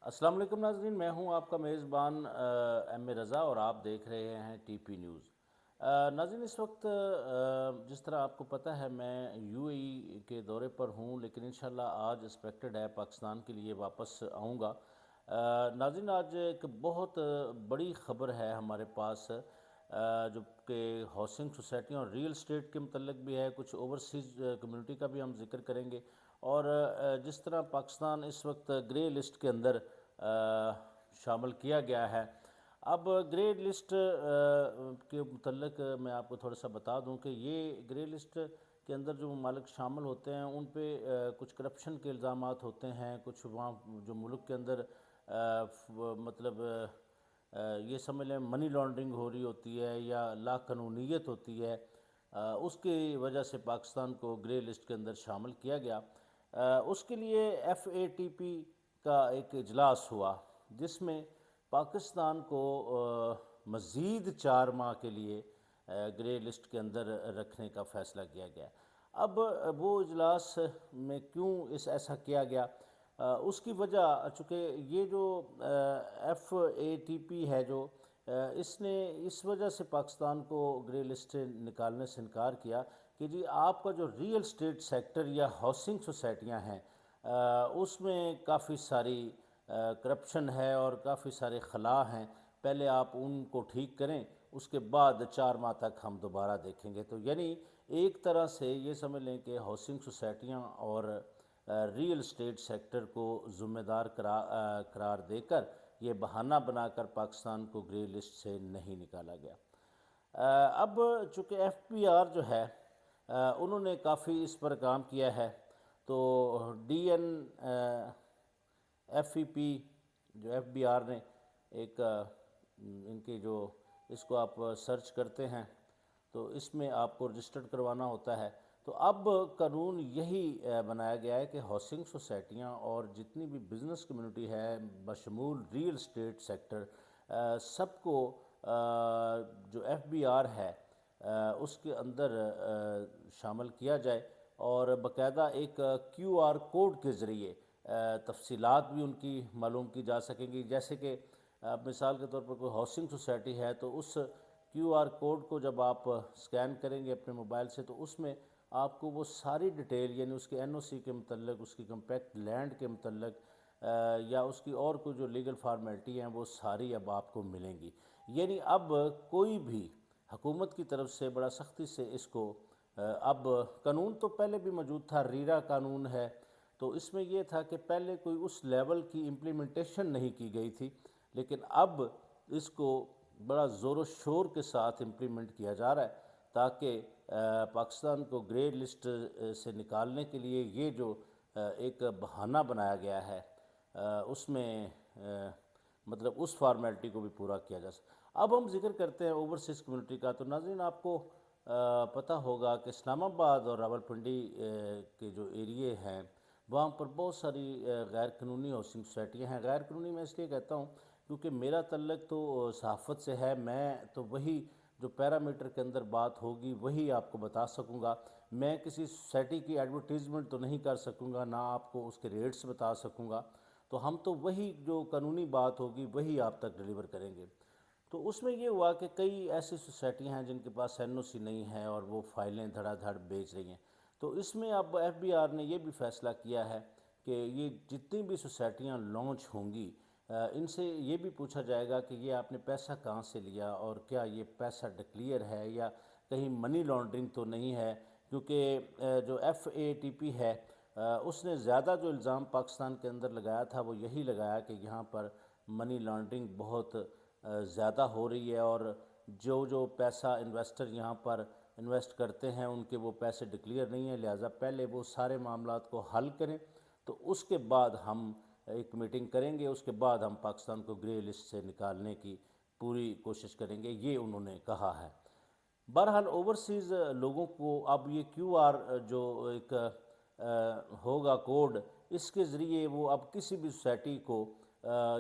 السلام علیکم ناظرین، میں ہوں آپ کا میزبان ایم اے رضا اور آپ دیکھ رہے ہیں ٹی پی نیوز۔ ناظرین، اس وقت جس طرح آپ کو پتہ ہے میں یو اے ای کے دورے پر ہوں، لیکن انشاءاللہ آج ایکسپیکٹڈ ہے پاکستان کے لیے واپس آؤں گا۔ ناظرین، آج ایک بہت بڑی خبر ہے ہمارے پاس، جو کہ ہاؤسنگ سوسائٹیوں اور ریئل اسٹیٹ کے متعلق بھی ہے، کچھ اوورسیز کمیونٹی کا بھی ہم ذکر کریں گے، اور جس طرح پاکستان اس وقت گرے لسٹ کے اندر شامل کیا گیا ہے۔ اب گرے لسٹ کے متعلق میں آپ کو تھوڑا سا بتا دوں کہ یہ گرے لسٹ کے اندر جو ممالک شامل ہوتے ہیں ان پہ کچھ کرپشن کے الزامات ہوتے ہیں، کچھ وہاں جو ملک کے اندر مطلب یہ سمجھ لیں منی لانڈرنگ ہو رہی ہوتی ہے یا لا قانونیت ہوتی ہے، اس کی وجہ سے پاکستان کو گرے لسٹ کے اندر شامل کیا گیا۔ اس کے لیے ایف اے ٹی پی کا ایک اجلاس ہوا، جس میں پاکستان کو مزید 4 ماہ کے لیے گرے لسٹ کے اندر رکھنے کا فیصلہ کیا گیا۔ اب وہ اجلاس میں کیوں ایسا کیا گیا، اس کی وجہ چونکہ یہ جو ایف اے ٹی پی ہے جو اس نے اس وجہ سے پاکستان کو گرے لسٹ نکالنے سے انکار کیا کہ جی آپ کا جو ریئل اسٹیٹ سیکٹر یا ہاؤسنگ سوسائٹیاں ہیں اس میں کافی ساری کرپشن ہے اور کافی سارے خلا ہیں، پہلے آپ ان کو ٹھیک کریں، اس کے بعد 4 ماہ تک ہم دوبارہ دیکھیں گے۔ تو یعنی ایک طرح سے یہ سمجھ لیں کہ ہاؤسنگ سوسائٹیاں اور ریئل اسٹیٹ سیکٹر کو ذمہ دار قرار دے کر یہ بہانہ بنا کر پاکستان کو گرے لسٹ سے نہیں نکالا گیا۔ اب چونکہ ایف پی آر جو ہے انہوں نے کافی اس پر کام کیا ہے، تو ڈی این ایف ای پی جو ایف بی آر نے ایک ان کی جو اس کو آپ سرچ کرتے ہیں تو اس میں آپ کو رجسٹرڈ کروانا ہوتا ہے۔ تو اب قانون یہی بنایا گیا ہے کہ ہاؤسنگ سوسائٹیاں اور جتنی بھی بزنس کمیونٹی ہے بشمول ریئل اسٹیٹ سیکٹر، سب کو جو ایف بی آر ہے اس کے اندر شامل کیا جائے، اور باقاعدہ ایک کیو آر کوڈ کے ذریعے تفصیلات بھی ان کی معلوم کی جا سکیں گی۔ جیسے کہ مثال کے طور پر کوئی ہاؤسنگ سوسائٹی ہے تو اس کیو آر کوڈ کو جب آپ سکین کریں گے اپنے موبائل سے تو اس میں آپ کو وہ ساری ڈیٹیل، یعنی اس کے این او سی کے متعلق، اس کی کمپیکٹ لینڈ کے متعلق یا اس کی اور کوئی جو لیگل فارمیلٹی ہیں وہ ساری اب آپ کو ملیں گی۔ یعنی اب کوئی بھی حکومت کی طرف سے بڑا سختی سے اس کو اب قانون تو پہلے بھی موجود تھا، ریرا قانون ہے، تو اس میں یہ تھا کہ پہلے کوئی اس لیول کی امپلیمنٹیشن نہیں کی گئی تھی، لیکن اب اس کو بڑا زور و شور کے ساتھ امپلیمنٹ کیا جا رہا ہے تاکہ پاکستان کو گرے لسٹ سے نکالنے کے لیے یہ جو ایک بہانہ بنایا گیا ہے اس میں مطلب اس فارمیلٹی کو بھی پورا کیا جا سکے۔ اب ہم ذکر کرتے ہیں اوورسیز کمیونٹی کا، تو ناظرین آپ کو پتہ ہوگا کہ اسلام آباد اور راولپنڈی کے جو ایریے ہیں وہاں پر بہت ساری غیر قانونی ہاؤسنگ سوسائٹیاں ہیں۔ غیر قانونی میں اس لیے کہتا ہوں کیونکہ میرا تعلق تو صحافت سے ہے، میں تو وہی جو پیرامیٹر کے اندر بات ہوگی وہی آپ کو بتا سکوں گا، میں کسی سوسائٹی کی ایڈورٹیزمنٹ تو نہیں کر سکوں گا، نہ آپ کو اس کے ریٹس بتا سکوں گا، تو ہم تو وہی جو قانونی بات ہوگی وہی آپ تک ڈیلیور کریں گے۔ تو اس میں یہ ہوا کہ کئی ایسی سوسائٹیاں ہیں جن کے پاس این او سی نہیں ہے اور وہ فائلیں دھڑا دھڑ بیچ رہی ہیں، تو اس میں اب ایف بی آر نے یہ بھی فیصلہ کیا ہے کہ یہ جتنی بھی سوسائٹیاں لانچ ہوں گی ان سے یہ بھی پوچھا جائے گا کہ یہ آپ نے پیسہ کہاں سے لیا اور کیا یہ پیسہ ڈکلیئر ہے یا کہیں منی لانڈرنگ تو نہیں ہے، کیونکہ جو ایف اے ٹی پی ہے اس نے زیادہ جو الزام پاکستان کے اندر لگایا تھا وہ یہی لگایا کہ یہاں پر منی لانڈرنگ بہت زیادہ ہو رہی ہے، اور جو پیسہ انویسٹر یہاں پر انویسٹ کرتے ہیں ان کے وہ پیسے ڈکلیئر نہیں ہیں، لہٰذا پہلے وہ سارے معاملات کو حل کریں تو اس کے بعد ہم ایک میٹنگ کریں گے، اس کے بعد ہم پاکستان کو گرے لسٹ سے نکالنے کی پوری کوشش کریں گے، یہ انہوں نے کہا ہے۔ بہرحال اوورسیز لوگوں کو اب یہ کیو آر جو ایک ہوگا کوڈ، اس کے ذریعے وہ اب کسی بھی سوسائٹی کو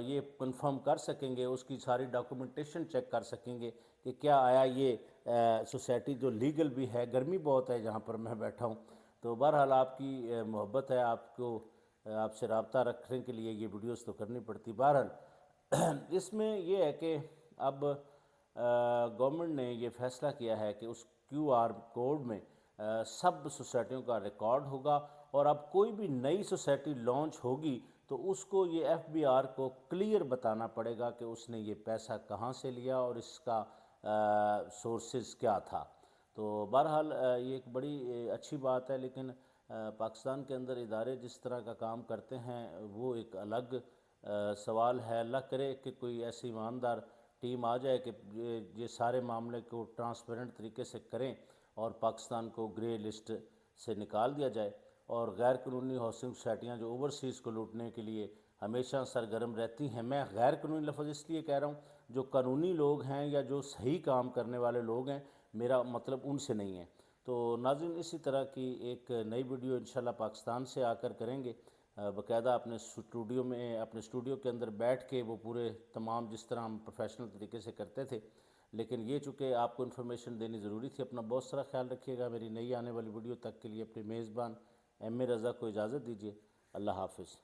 یہ کنفرم کر سکیں گے، اس کی ساری ڈاکومنٹیشن چیک کر سکیں گے کہ کیا آیا یہ سوسائٹی جو لیگل بھی ہے۔ گرمی بہت ہے جہاں پر میں بیٹھا ہوں، تو بہرحال آپ کی محبت ہے، آپ کو آپ سے رابطہ رکھنے کے لیے یہ ویڈیوز تو کرنی پڑتی۔ بہرحال اس میں یہ ہے کہ اب گورنمنٹ نے یہ فیصلہ کیا ہے کہ اس کیو آر کوڈ میں سب سوسائٹیوں کا ریکارڈ ہوگا، اور اب کوئی بھی نئی سوسائٹی لانچ ہوگی تو اس کو یہ ایف بی آر کو کلیئر بتانا پڑے گا کہ اس نے یہ پیسہ کہاں سے لیا اور اس کا سورسز کیا تھا۔ تو بہرحال یہ ایک بڑی اچھی بات ہے، لیکن پاکستان کے اندر ادارے جس طرح کا کام کرتے ہیں وہ ایک الگ سوال ہے۔ اللہ کرے کہ کوئی ایسی ایماندار ٹیم آ جائے کہ یہ سارے معاملے کو ٹرانسپیرنٹ طریقے سے کریں اور پاکستان کو گرے لسٹ سے نکال دیا جائے، اور غیر قانونی ہاؤسنگ سوسائٹیاں جو اوورسیز کو لوٹنے کے لیے ہمیشہ سرگرم رہتی ہیں، میں غیر قانونی لفظ اس لیے کہہ رہا ہوں، جو قانونی لوگ ہیں یا جو صحیح کام کرنے والے لوگ ہیں، میرا مطلب ان سے نہیں ہے۔ تو ناظرین، اسی طرح کی ایک نئی ویڈیو انشاءاللہ پاکستان سے آ کر کریں گے، باقاعدہ اپنے اسٹوڈیو کے اندر بیٹھ کے وہ پورے تمام جس طرح ہم پروفیشنل طریقے سے کرتے تھے، لیکن یہ چونکہ آپ کو انفارمیشن دینی ضروری تھی۔ اپنا بہت سارا خیال رکھیے گا۔ میری نئی آنے والی ویڈیو تک کے لیے اپنے میزبان ایم اے رضا کو اجازت دیجیے۔ اللہ حافظ۔